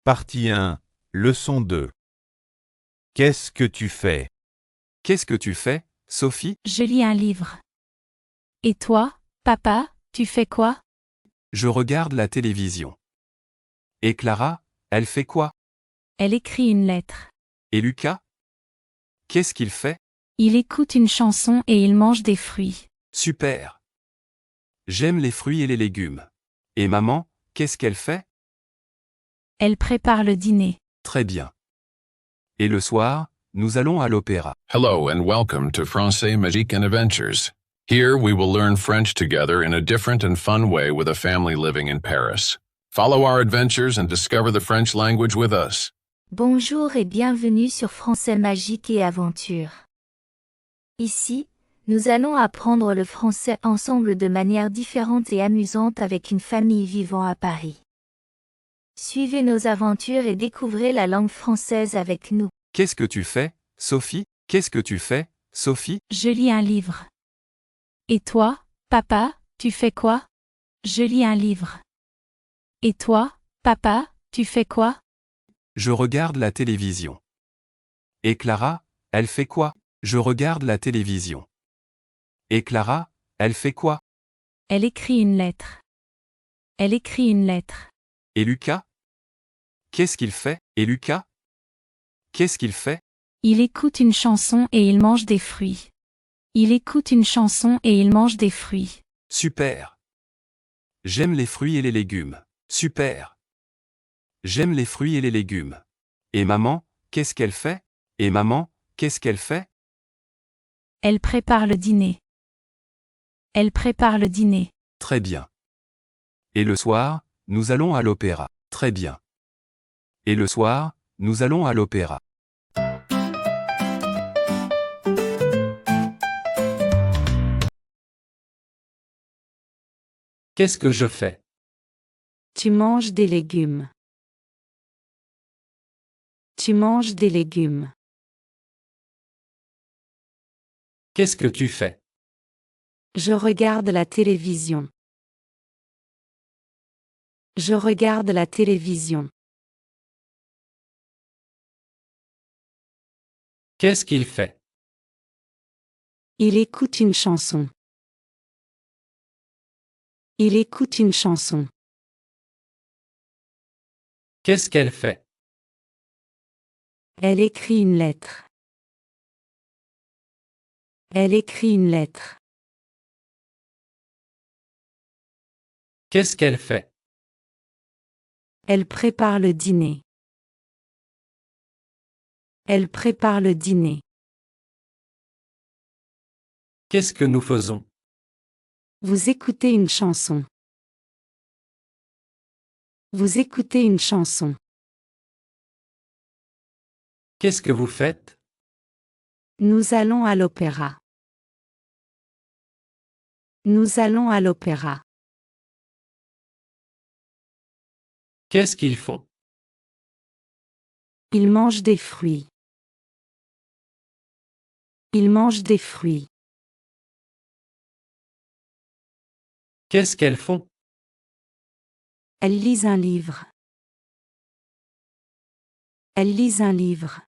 Partie 1, leçon 2. Qu'est-ce que tu fais? Qu'est-ce que tu fais, Sophie? Je lis un livre. Et toi, papa, tu fais quoi? Je regarde la télévision. Et Clara, elle fait quoi? Elle écrit une lettre. Et Lucas? Qu'est-ce qu'il fait? Il écoute une chanson et il mange des fruits. Super! J'aime les fruits et les légumes. Et maman, qu'est-ce qu'elle fait? Elle prépare le dîner. Très bien. Et le soir, nous allons à l'opéra. Hello and welcome to Francais Magique and Adventures. Here we will learn French together in a different and fun way with a family living in Paris. Follow our adventures and discover the French language with us. Bonjour et bienvenue sur Français Magique et Aventure. Ici, nous allons apprendre le français ensemble de manière différente et amusante avec une famille vivant à Paris. Suivez nos aventures et découvrez la langue française avec nous. Qu'est-ce que tu fais, Sophie? Qu'est-ce que tu fais, Sophie? Je lis un livre. Et toi, papa, tu fais quoi? Je lis un livre. Et toi, papa, tu fais quoi? Je regarde la télévision. Et Clara, elle fait quoi? Je regarde la télévision. Et Clara, elle fait quoi? Elle écrit une lettre. Elle écrit une lettre. Et Lucas? Qu'est-ce qu'il fait? Et Lucas? Qu'est-ce qu'il fait? Il écoute une chanson et il mange des fruits. Il écoute une chanson et il mange des fruits. Super! J'aime les fruits et les légumes. Super! J'aime les fruits et les légumes. Et maman, qu'est-ce qu'elle fait? Et maman, qu'est-ce qu'elle fait? Elle prépare le dîner. Elle prépare le dîner. Très bien. Et le soir, nous allons à l'opéra. Très bien. Et le soir, nous allons à l'opéra. Qu'est-ce que je fais? Tu manges des légumes. Tu manges des légumes. Qu'est-ce que tu fais? Je regarde la télévision. Je regarde la télévision. Qu'est-ce qu'il fait? Il écoute une chanson. Il écoute une chanson. Qu'est-ce qu'elle fait? Elle écrit une lettre. Elle écrit une lettre. Qu'est-ce qu'elle fait? Elle prépare le dîner. Elle prépare le dîner. Qu'est-ce que nous faisons? Vous écoutez une chanson. Vous écoutez une chanson. Qu'est-ce que vous faites? Nous allons à l'opéra. Nous allons à l'opéra. Qu'est-ce qu'ils font? Ils mangent des fruits. Ils mangent des fruits. Qu'est-ce qu'elles font? Elles lisent un livre. Elles lisent un livre.